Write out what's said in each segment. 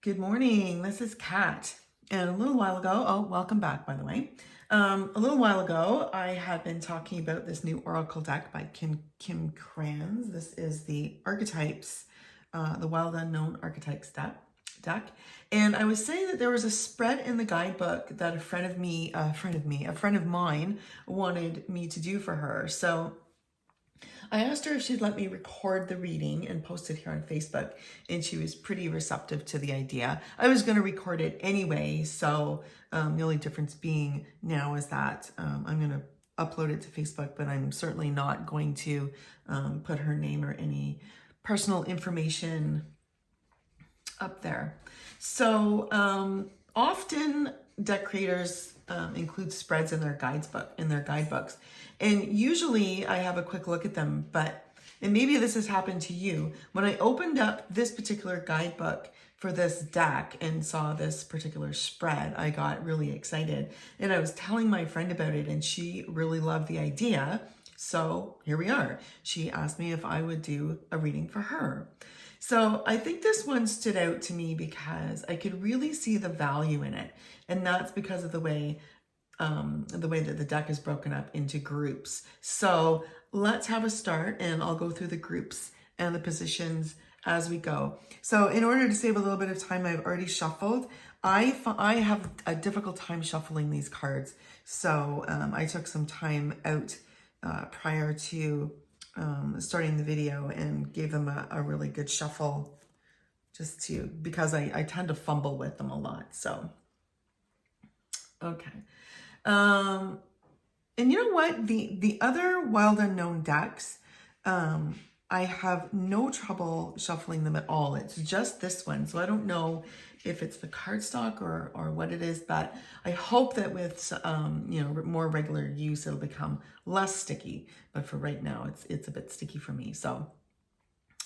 Good morning. This is Kat. And a little while ago, welcome back, by the way. A little while ago, I had been talking about this new oracle deck by Kim Kranz. This is the Archetypes, the Wild Unknown Archetypes deck. And I was saying that there was a spread in the guidebook that a friend of mine wanted me to do for her. So I asked her if she'd let me record the reading and post it here on Facebook, and she was pretty receptive to the idea. I was going to record it anyway, so the only difference being now is that I'm going to upload it to Facebook, but I'm certainly not going to put her name or any personal information up there. So often deck creators include spreads in their guidebooks. And usually I have a quick look at them, and maybe this has happened to you. When I opened up this particular guidebook for this deck and saw this particular spread, I got really excited. And I was telling my friend about it, and she really loved the idea. So here we are. She asked me if I would do a reading for her. So I think this one stood out to me because I could really see the value in it. And that's because of the way that the deck is broken up into groups. So let's have a start, and I'll go through the groups and the positions as we go. So in order to save a little bit of time, I've already shuffled. I have a difficult time shuffling these cards. So I took some time out prior to starting the video and gave them a really good shuffle because I tend to fumble with them a lot. So, okay. And you know what? The other Wild Unknown decks, I have no trouble shuffling them at all. It's just this one. So I don't know if it's the cardstock or what it is, but I hope that with more regular use, it'll become less sticky. But for right now, it's a bit sticky for me. So,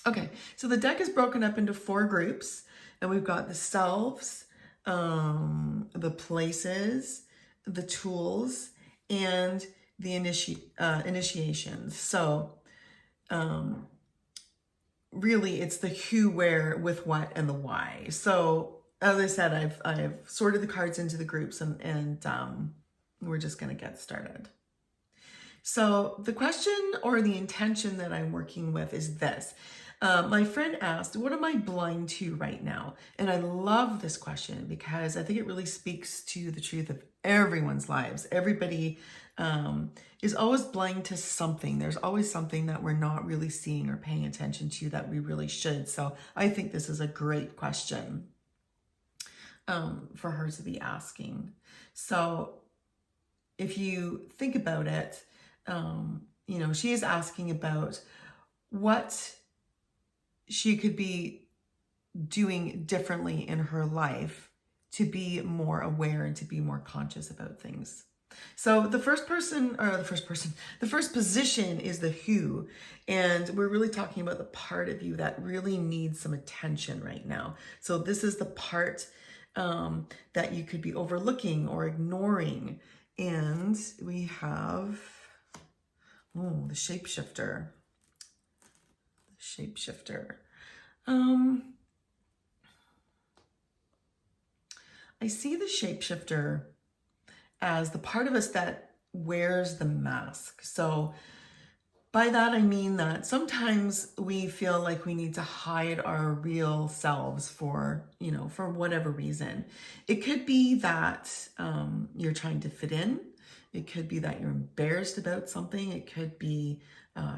okay. So the deck is broken up into 4 groups, and we've got the selves, the places, the tools, and the initiations. So really it's the who, where, with what, and the why. So as I said, I've sorted the cards into the groups, and we're just going to get started. So the question or the intention that I'm working with is this. My friend asked, what am I blind to right now? And I love this question because I think it really speaks to the truth of everyone's lives. Everybody is always blind to something. There's always something that we're not really seeing or paying attention to that we really should. So I think this is a great question for her to be asking. So if you think about it, she is asking about what she could be doing differently in her life to be more aware and to be more conscious about things. So the first position is the who, and we're really talking about the part of you that really needs some attention right now. So this is the part that you could be overlooking or ignoring. And we have, the shapeshifter. I see the shapeshifter as the part of us that wears the mask. So by that, I mean that sometimes we feel like we need to hide our real selves for whatever reason. It could be that you're trying to fit in. It could be that you're embarrassed about something. It could be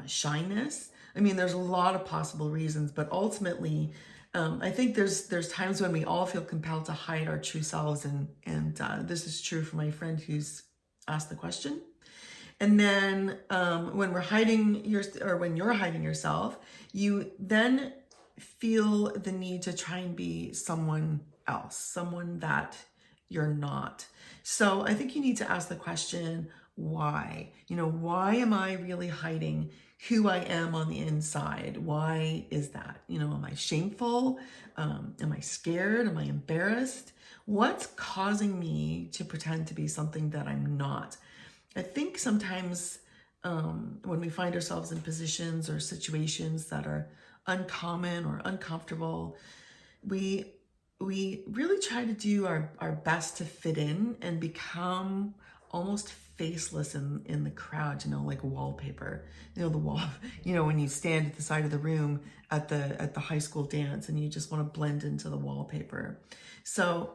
shyness. I mean, there's a lot of possible reasons, but ultimately, I think there's times when we all feel compelled to hide our true selves, and this is true for my friend who's asked the question. And then when you're hiding yourself, you then feel the need to try and be someone else, someone that you're not. So I think you need to ask the question, why? Why am I really hiding who I am on the inside? Why is that? Am I shameful? Am I scared? Am I embarrassed? What's causing me to pretend to be something that I'm not? I think sometimes when we find ourselves in positions or situations that are uncommon or uncomfortable, we we really try to do our best to fit in and become almost faceless in the crowd, like wallpaper. The wall, when you stand at the side of the room at the high school dance and you just want to blend into the wallpaper. So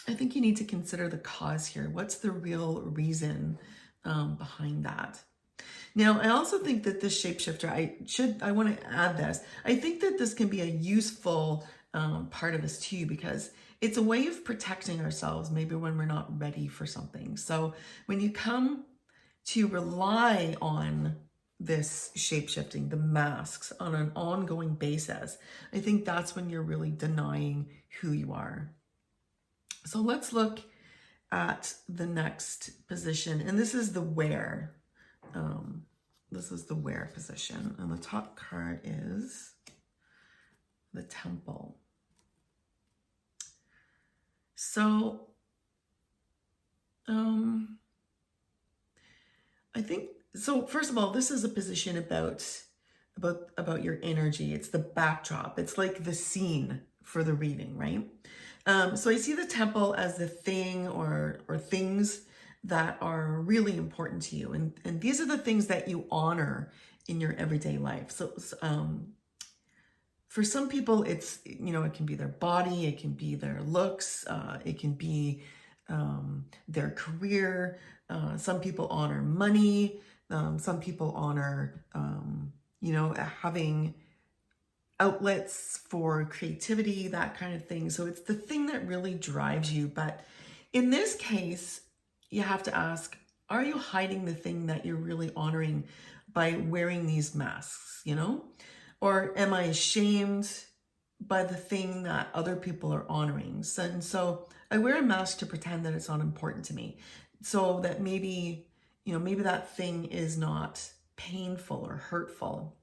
I think you need to consider the cause here. What's the real reason behind that? Now, I also think that this shapeshifter, I want to add this. I think that this can be a useful part of us too, because it's a way of protecting ourselves, maybe when we're not ready for something. So when you come to rely on this shapeshifting, the masks, on an ongoing basis, I think that's when you're really denying who you are. So let's look at the next position, and this is the where. This is the where position, and the top card is the Temple. So, I think, so first of all, this is a position about your energy. It's the backdrop. It's like the scene for the reading, right? So I see the Temple as the thing or things that are really important to you. And these are the things that you honor in your everyday life. So for some people, it's, it can be their body, it can be their looks, it can be their career. Some people honor money. Some people honor, having outlets for creativity, that kind of thing. So it's the thing that really drives you. But in this case, you have to ask, are you hiding the thing that you're really honoring by wearing these masks, Or am I ashamed by the thing that other people are honoring? So I wear a mask to pretend that it's not important to me. So that maybe that thing is not painful or hurtful.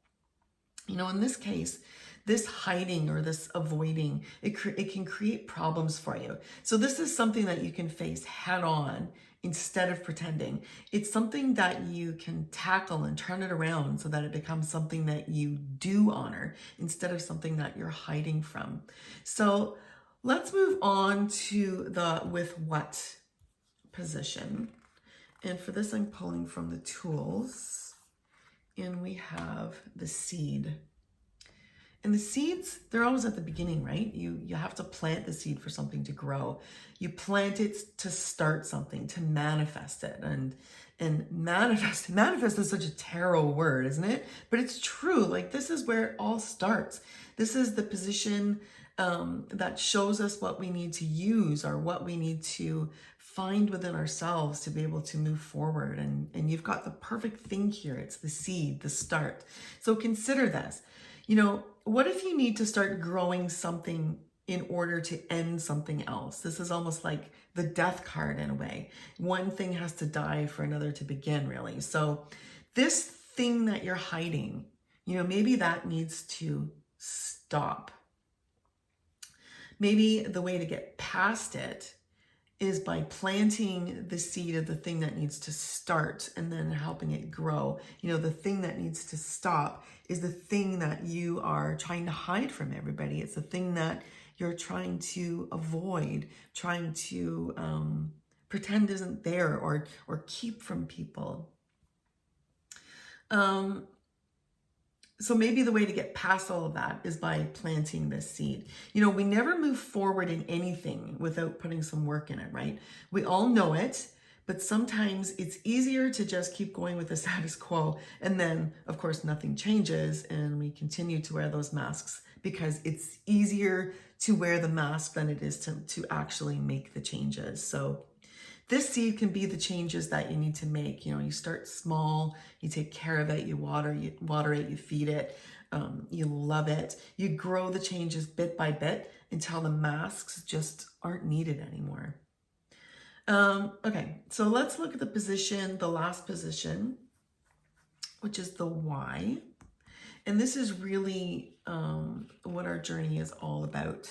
In this case, this hiding or this avoiding, it can create problems for you. So this is something that you can face head on instead of pretending. It's something that you can tackle and turn it around so that it becomes something that you do honor instead of something that you're hiding from. So let's move on to the with what position. And for this, I'm pulling from the tools, and we have the seed. And the seeds, they're always at the beginning, right? You have to plant the seed for something to grow. You plant it to start something, to manifest it. And manifest is such a tarot word, isn't it? But it's true. Like, this is where it all starts. This is the position that shows us what we need to use or what we need to find within ourselves to be able to move forward. And you've got the perfect thing here. It's the seed, the start. So consider this. What if you need to start growing something in order to end something else? This is almost like the death card in a way. One thing has to die for another to begin, really. So this thing that you're hiding, maybe that needs to stop. Maybe the way to get past it is by planting the seed of the thing that needs to start and then helping it grow. The thing that needs to stop is the thing that you are trying to hide from everybody. It's the thing that you're trying to avoid, trying to pretend isn't there or keep from people. So maybe the way to get past all of that is by planting this seed. We never move forward in anything without putting some work in it, right? We all know it, but sometimes it's easier to just keep going with the status quo. And then, of course, nothing changes and we continue to wear those masks because it's easier to wear the mask than it is to actually make the changes. So this seed can be the changes that you need to make. You start small, you take care of it, you water it, you feed it, you love it. You grow the changes bit by bit until the masks just aren't needed anymore. Okay, so let's look at the position, the last position, which is the why. And this is really what our journey is all about.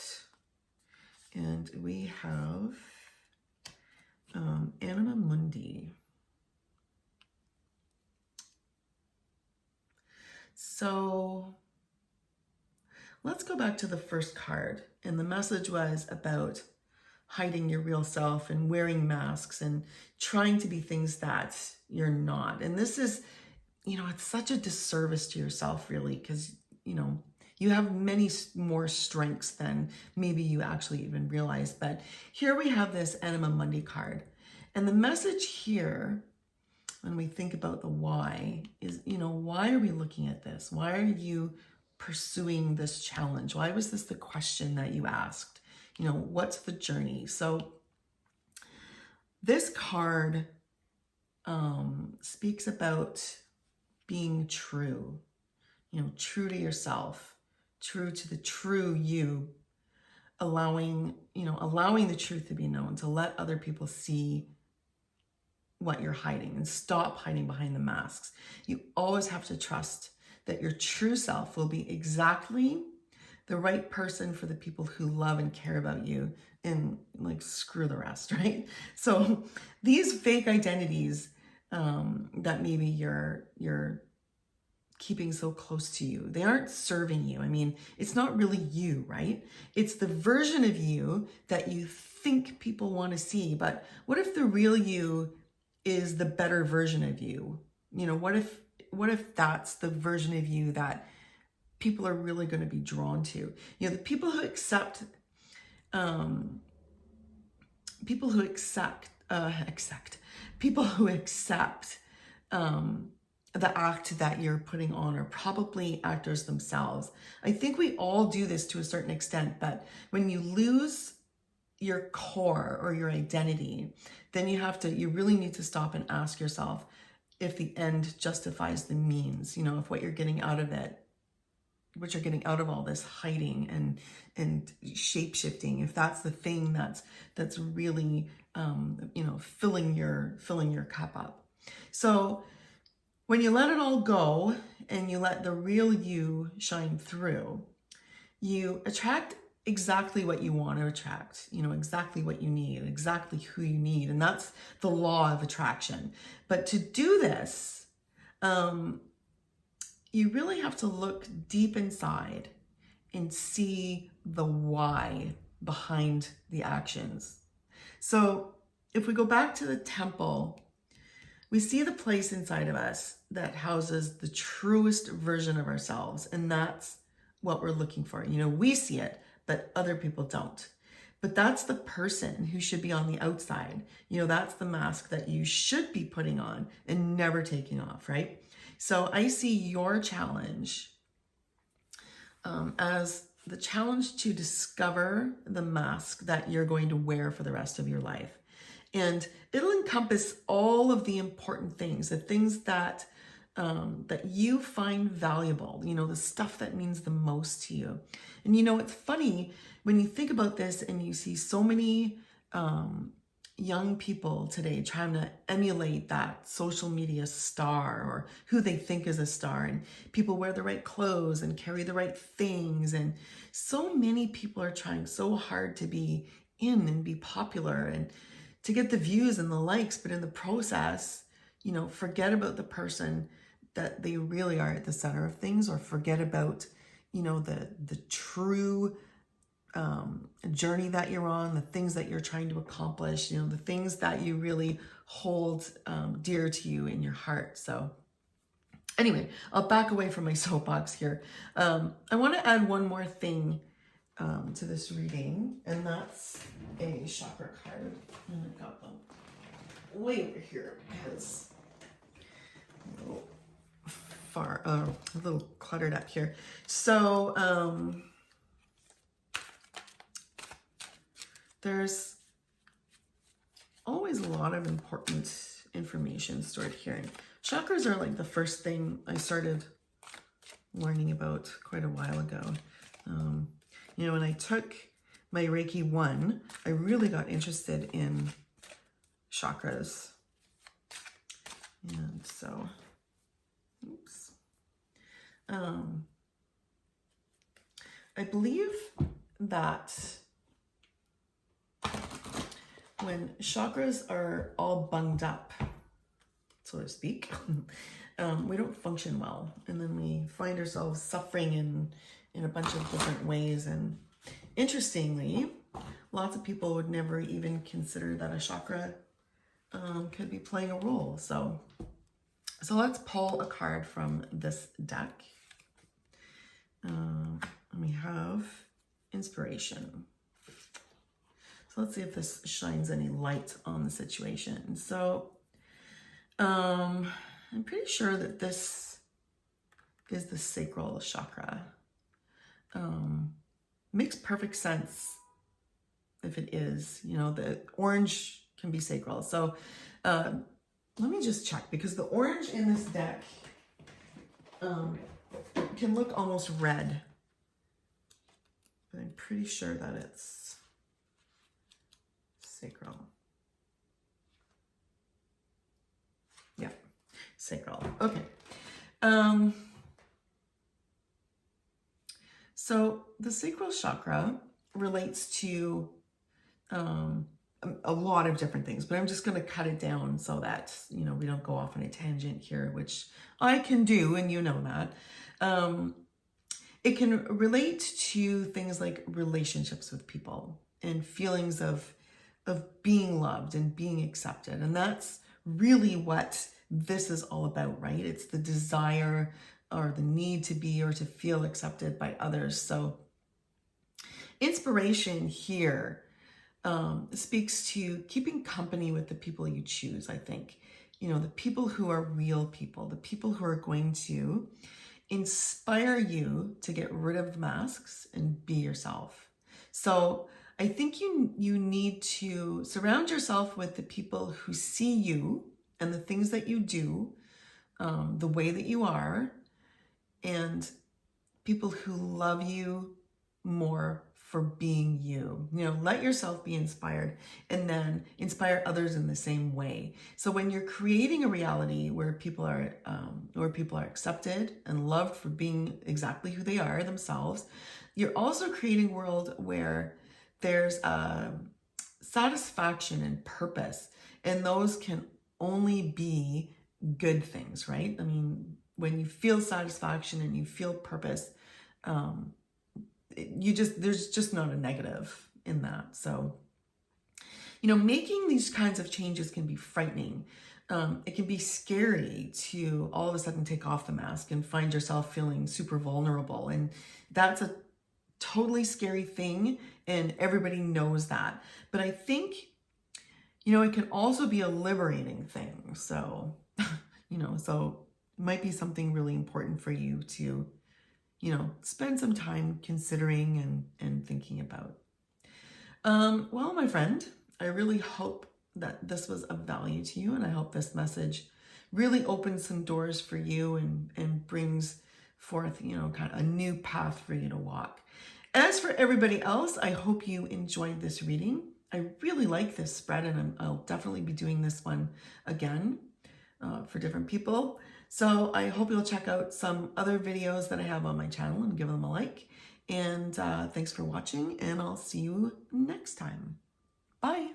And we have Anima Mundi. So let's go back to the first card. And the message was about hiding your real self and wearing masks and trying to be things that you're not. And this is, it's such a disservice to yourself, really, because, you have many more strengths than maybe you actually even realize. But here we have this Enema Mundi card. And the message here, when we think about the why, is, why are we looking at this? Why are you pursuing this challenge? Why was this the question that you asked? What's the journey? So this card speaks about being true, true to yourself, true to the true you, allowing the truth to be known, to let other people see what you're hiding and stop hiding behind the masks. You always have to trust that your true self will be exactly the right person for the people who love and care about you, and screw the rest, right? So these fake identities that maybe you're keeping so close to you, they aren't serving you. I mean, it's not really you, right? It's the version of you that you think people want to see. But what if the real you is the better version of you? What if that's the version of you that people are really going to be drawn to? The people who accept the act that you're putting on are probably actors themselves. I think we all do this to a certain extent, but when you lose your core or your identity, then you really need to stop and ask yourself if the end justifies the means, if what you're getting out of it, what you're getting out of all this hiding and shape-shifting, if that's the thing that's really filling your cup up. So when you let it all go and you let the real you shine through, you attract exactly what you want to attract, exactly what you need, exactly who you need. And that's the law of attraction. But to do this, you really have to look deep inside and see the why behind the actions. So if we go back to the temple, we see the place inside of us that houses the truest version of ourselves. And that's what we're looking for. We see it, but other people don't. But that's the person who should be on the outside. That's the mask that you should be putting on and never taking off, right? So I see your challenge as the challenge to discover the mask that you're going to wear for the rest of your life. And it'll encompass all of the important things, the things that you find valuable, the stuff that means the most to you. And it's funny when you think about this and you see so many young people today trying to emulate that social media star or who they think is a star, and people wear the right clothes and carry the right things. And so many people are trying so hard to be in and be popular and to get the views and the likes, but in the process, forget about the person that they really are at the center of things, or forget about, the true journey that you're on, the things that you're trying to accomplish, the things that you really hold dear to you in your heart. So anyway, I'll back away from my soapbox here. I want to add one more thing to this reading, and that's a chakra card. And I've got them way over here because a little cluttered up here. So there's always a lot of important information stored here. And chakras are like the first thing I started learning about quite a while ago. When I took my Reiki 1, I really got interested in chakras. And so, oops. I believe that when chakras are all bunged up, so to speak, we don't function well. And then we find ourselves suffering in a bunch of different ways. And interestingly, lots of people would never even consider that a chakra could be playing a role. So let's pull a card from this deck. We have inspiration. So let's see if this shines any light on the situation. So I'm pretty sure that this is the sacral chakra. Makes perfect sense if it is. You know, the orange can be sacral. So let me just check, because the orange in this deck can look almost red. But I'm pretty sure that it's sacral. Yeah, sacral. Okay. So the sacral chakra relates to a lot of different things, but I'm just going to cut it down so that, you know, we don't go off on a tangent here, which I can do, and you know that. It can relate to things like relationships with people and feelings of being loved and being accepted. And that's really what this is all about, right? It's the desire or the need to be or to feel accepted by others. So inspiration here speaks to keeping company with the people you choose, I think. You know, the people who are real people, the people who are going to inspire you to get rid of the masks and be yourself. So I think you need to surround yourself with the people who see you and the things that you do, the way that you are, and people who love you more for being you. You know, let yourself be inspired and then inspire others in the same way. So when you're creating a reality where people are accepted and loved for being exactly who they are themselves, you're also creating a world where there's satisfaction and purpose, and those can only be good things, right? I mean, when you feel satisfaction and you feel purpose, there's just not a negative in that. So, you know, making these kinds of changes can be frightening. It can be scary to all of a sudden take off the mask and find yourself feeling super vulnerable. And that's a totally scary thing, and everybody knows that. But I think, you know, it can also be a liberating thing. So, you know, so it might be something really important for you to, you know, spend some time considering and thinking about. Well, my friend, I really hope that this was of value to you, and I hope this message really opens some doors for you and brings forth, you know, kind of a new path for you to walk. As for everybody else, I hope you enjoyed this reading. I really like this spread, and I'll definitely be doing this one again for different people. So I hope you'll check out some other videos that I have on my channel and give them a like. And thanks for watching, and I'll see you next time. Bye.